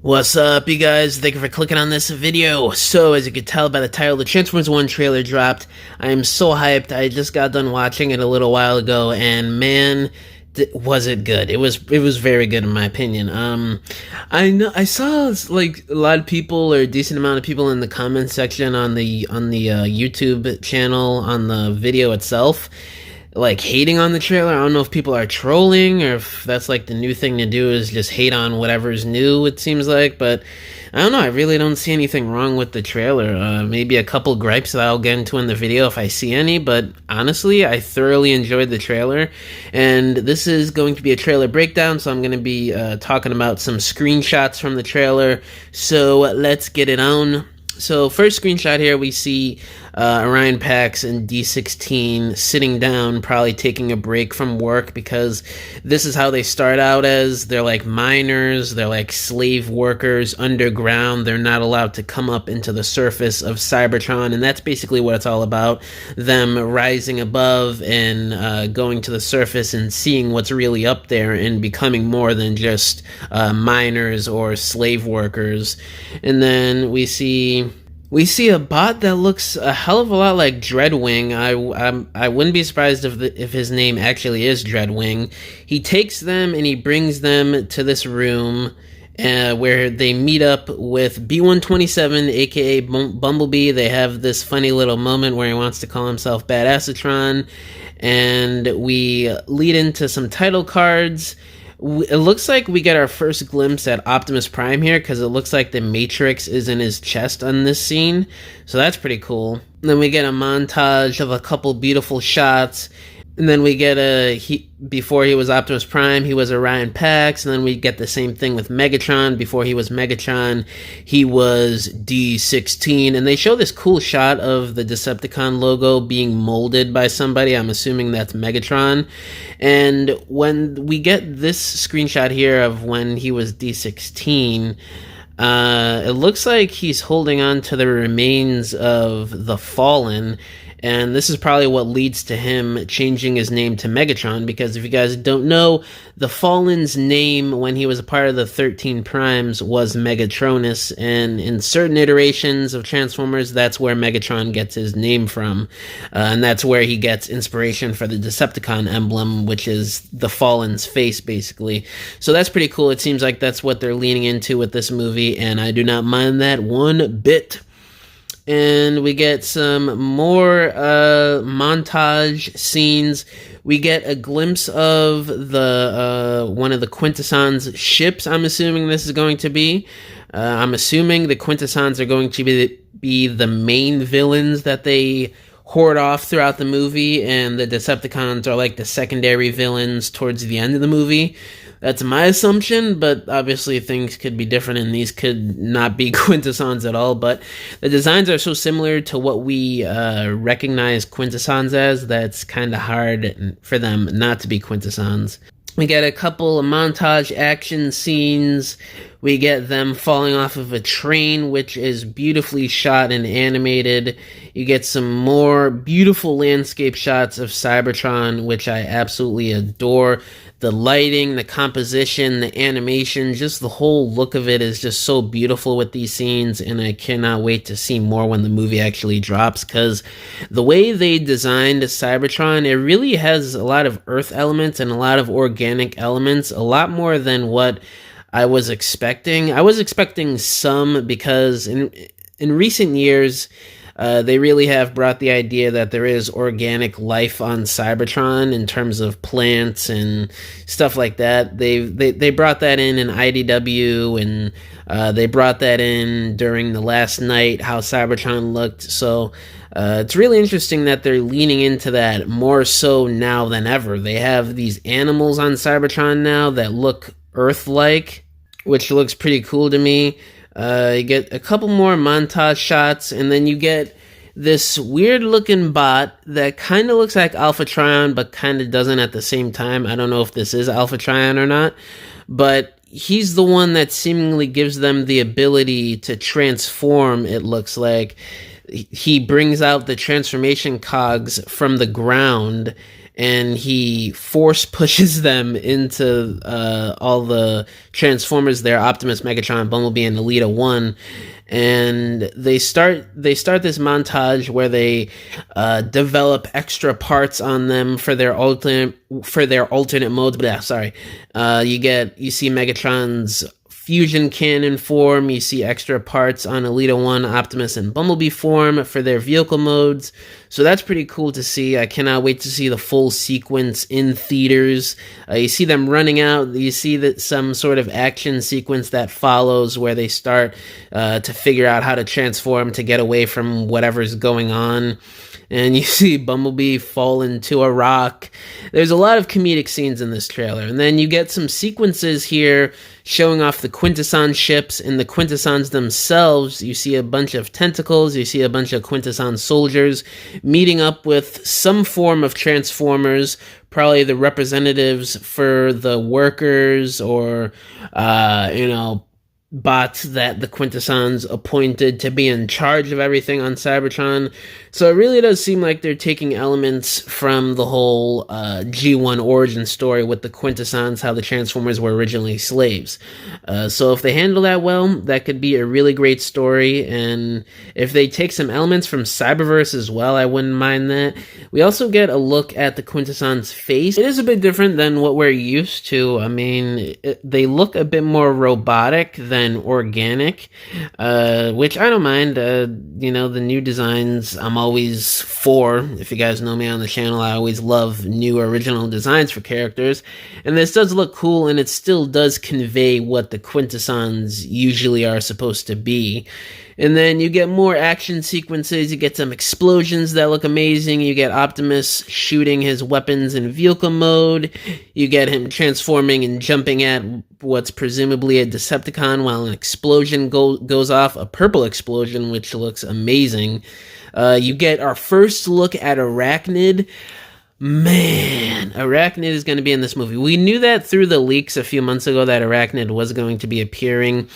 What's up, you guys? Thank you for clicking on this video. So, as you can tell by the title, the Transformers 1 trailer dropped. I am so hyped. I just got done watching it a little while ago, and man, was it good. It was very good in my opinion. I saw like a lot of people, or a decent amount of people in the comment section on the YouTube channel on the video itself, like hating on the trailer. I don't know if people are trolling or if that's like the new thing to do, is just hate on whatever's new, it seems like. But I don't know, I really don't see anything wrong with the trailer. Maybe a couple gripes that I'll get into in the video if I see any, but honestly, I thoroughly enjoyed the trailer. And this is going to be a trailer breakdown, so I'm going to be talking about some screenshots from the trailer. So let's get it on. So first screenshot here, we see Orion Pax and D16 sitting down, probably taking a break from work, because this is how they start out as. They're like miners, they're like slave workers underground. They're not allowed to come up into the surface of Cybertron, and that's basically what it's all about. Them rising above and going to the surface and seeing what's really up there and becoming more than just miners or slave workers. And then we see a bot that looks a hell of a lot like Dreadwing. I wouldn't be surprised if his name actually is Dreadwing. He takes them and he brings them to this room where they meet up with B-127, aka Bumblebee. They have this funny little moment where he wants to call himself Badassatron, and we lead into some title cards. It looks like we get our first glimpse at Optimus Prime here, because it looks like the Matrix is in his chest on this scene, so that's pretty cool. And then we get a montage of a couple beautiful shots, and then we get before he was Optimus Prime, he was Orion Pax, and then we get the same thing with Megatron. Before he was Megatron, he was D16, and they show this cool shot of the Decepticon logo being molded by somebody. I'm assuming that's Megatron. And when we get this screenshot here of when he was D16, it looks like he's holding on to the remains of the Fallen. And this is probably what leads to him changing his name to Megatron, because if you guys don't know, the Fallen's name when he was a part of the 13 Primes was Megatronus, and in certain iterations of Transformers, that's where Megatron gets his name from, and that's where he gets inspiration for the Decepticon emblem, which is the Fallen's face, basically. So that's pretty cool. It seems like that's what they're leaning into with this movie, and I do not mind that one bit. And we get some more montage scenes. We get a glimpse of the one of the Quintessons ships. I'm assuming this is going to be. I'm assuming the Quintessons are going to be the main villains that they hoard off throughout the movie, and the Decepticons are like the secondary villains towards the end of the movie. That's my assumption, but obviously things could be different, and these could not be Quintessons at all. But the designs are so similar to what we recognize Quintessons as, that's kind of hard for them not to be Quintessons. We get a couple of montage action scenes. We get them falling off of a train, which is beautifully shot and animated. You get some more beautiful landscape shots of Cybertron, which I absolutely adore. The lighting, the composition, the animation, just the whole look of it is just so beautiful with these scenes, and I cannot wait to see more when the movie actually drops, because the way they designed Cybertron, it really has a lot of Earth elements and a lot of organic elements, a lot more than what I was expecting. I was expecting some, because in recent years, they really have brought the idea that there is organic life on Cybertron in terms of plants and stuff like that. They brought that in IDW, and they brought that in during the last night, how Cybertron looked. So it's really interesting that they're leaning into that more so now than ever. They have these animals on Cybertron now that look Earth-like, which looks pretty cool to me. You get a couple more montage shots, and then you get this weird-looking bot that kind of looks like Alpha Trion, but kind of doesn't at the same time. I don't know if this is Alpha Trion or not, but he's the one that seemingly gives them the ability to transform, it looks like. He brings out the transformation cogs from the ground, and he force pushes them into all the Transformers there, Optimus, Megatron, Bumblebee, and Elita 1. And they start this montage where they develop extra parts on them for their alternate modes. But yeah, sorry, you see Megatron's fusion cannon form. You see extra parts on Elita 1, Optimus, and Bumblebee form for their vehicle modes. So that's pretty cool to see. I cannot wait to see the full sequence in theaters. You see them running out. You see that some sort of action sequence that follows where they start to figure out how to transform to get away from whatever's going on. And you see Bumblebee fall into a rock. There's a lot of comedic scenes in this trailer. And then you get some sequences here showing off the Quintesson ships and the Quintessons themselves. You see a bunch of tentacles. You see a bunch of Quintesson soldiers meeting up with some form of Transformers, probably the representatives for the workers or, bots that the Quintessons appointed to be in charge of everything on Cybertron. So it really does seem like they're taking elements from the whole G1 origin story with the Quintessons, how the Transformers were originally slaves. So if they handle that well, that could be a really great story. And if they take some elements from Cyberverse as well, I wouldn't mind that. We also get a look at the Quintesson's face. It is a bit different than what we're used to. I mean, they look a bit more robotic than organic, which I don't mind. The new designs I'm always for. If you guys know me on the channel, I always love new original designs for characters, and this does look cool, and it still does convey what the Quintessons usually are supposed to be. And then you get more action sequences, you get some explosions that look amazing, you get Optimus shooting his weapons in vehicle mode, you get him transforming and jumping at what's presumably a Decepticon while an explosion goes off, a purple explosion, which looks amazing. You get our first look at Arachnid. Man, Arachnid is going to be in this movie. We knew that through the leaks a few months ago that Arachnid was going to be appearing.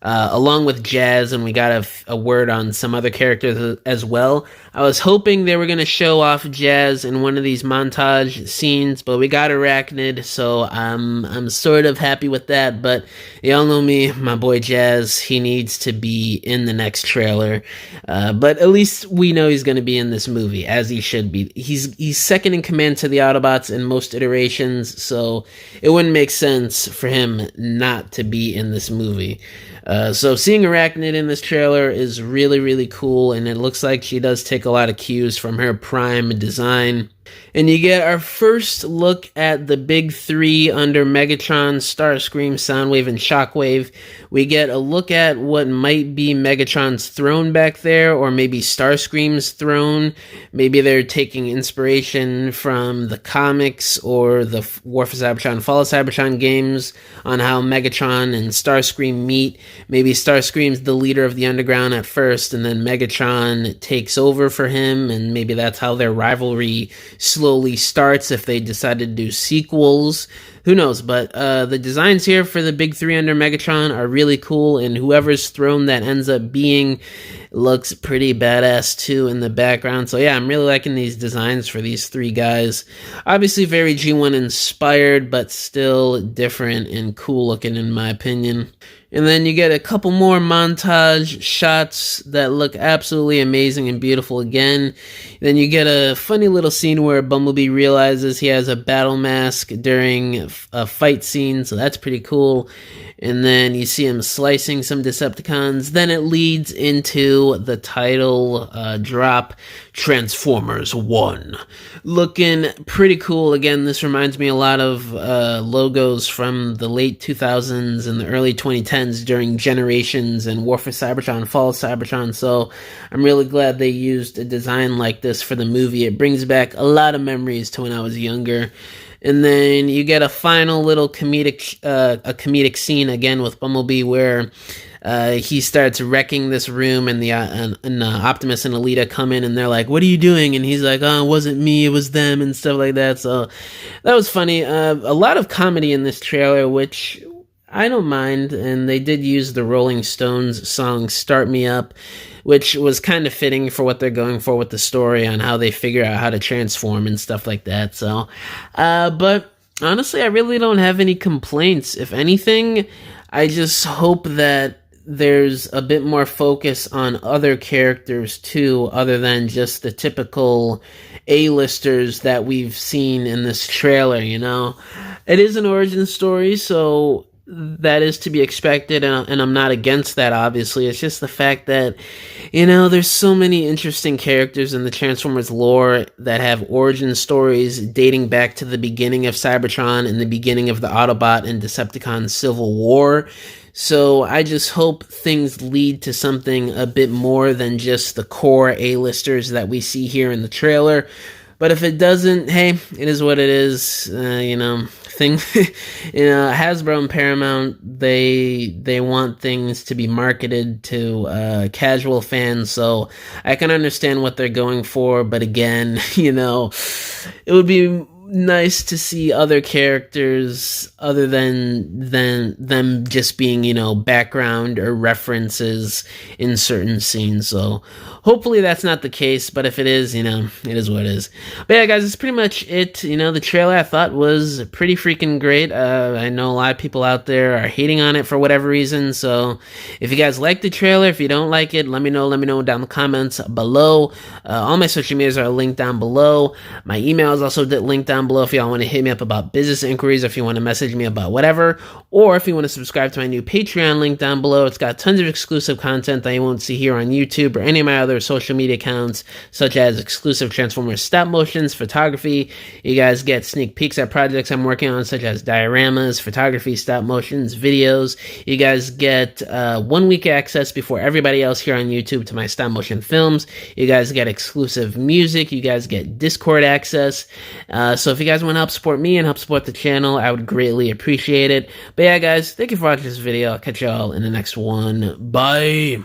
Along with Jazz, and we got a word on some other characters as well. I was hoping they were going to show off Jazz in one of these montage scenes, but we got Arachnid, so I'm sort of happy with that. But y'all know me, my boy Jazz, he needs to be in the next trailer. But at least we know he's going to be in this movie, as he should be. He's second in command to the Autobots in most iterations, so it wouldn't make sense for him not to be in this movie. So seeing Arachnid in this trailer is really, really cool, and it looks like she does take a lot of cues from her Prime design. And you get our first look at the big three under Megatron, Starscream, Soundwave, and Shockwave. We get a look at what might be Megatron's throne back there, or maybe Starscream's throne. Maybe they're taking inspiration from the comics or the War for Cybertron, Fall of Cybertron games on how Megatron and Starscream meet. Maybe Starscream's the leader of the Underground at first, and then Megatron takes over for him, and maybe that's how their rivalry slowly starts if they decide to do sequels. Who knows? But the designs here for the big three under Megatron are really cool, and whoever's throne that ends up being looks pretty badass too in the background. So yeah, I'm really liking these designs for these three guys. Obviously very G1 inspired, but still different and cool looking in my opinion. And then you get a couple more montage shots that look absolutely amazing and beautiful again. Then you get a funny little scene where Bumblebee realizes he has a battle mask during a fight scene, so that's pretty cool. And then you see him slicing some Decepticons. Then it leads into the title drop, Transformers 1. Looking pretty cool. Again, this reminds me a lot of logos from the late 2000s and the early 2010s during Generations and War for Cybertron, Fall of Cybertron. So I'm really glad they used a design like this for the movie. It brings back a lot of memories to when I was younger. And then you get a final little comedic scene again with Bumblebee where he starts wrecking this room, and the Optimus and Elita come in and they're like, "What are you doing?" And he's like, "Oh, it wasn't me, it was them," and stuff like that. So that was funny. A lot of comedy in this trailer, which I don't mind, and they did use the Rolling Stones song "Start Me Up," which was kind of fitting for what they're going for with the story on how they figure out how to transform and stuff like that. So, but honestly, I really don't have any complaints. If anything, I just hope that there's a bit more focus on other characters too, other than just the typical A-listers that we've seen in this trailer, you know? It is an origin story, so that is to be expected, and I'm not against that, obviously. It's just the fact that, you know, there's so many interesting characters in the Transformers lore that have origin stories dating back to the beginning of Cybertron and the beginning of the Autobot and Decepticon Civil War. So I just hope things lead to something a bit more than just the core A-listers that we see here in the trailer. But if it doesn't, hey, it is what it is. You know, Hasbro and Paramount, they want things to be marketed to casual fans, so I can understand what they're going for. But again, you know, it would be nice to see other characters other than them just being, you know, background or references in certain scenes. So hopefully that's not the case, but if it is, you know, it is what it is. But yeah, guys, that's pretty much it. You know, the trailer I thought was pretty freaking great. I know a lot of people out there are hating on it for whatever reason, so if you guys like the trailer, if you don't like it, let me know down in the comments below. All my social medias are linked down below. My email is also linked down below if y'all want to hit me up about business inquiries, if you want to message me about whatever, or if you want to subscribe to my new Patreon, link down below. It's got tons of exclusive content that you won't see here on YouTube or any of my other social media accounts, such as exclusive Transformers stop motions, photography. You guys get sneak peeks at projects I'm working on, such as dioramas, photography, stop motions, videos. You guys get 1 week access before everybody else here on YouTube to my stop motion films. You guys get exclusive music. You guys get Discord access. So if you guys want to help support me and help support the channel, I would greatly appreciate it. But yeah, guys, thank you for watching this video. I'll catch y'all in the next one. Bye!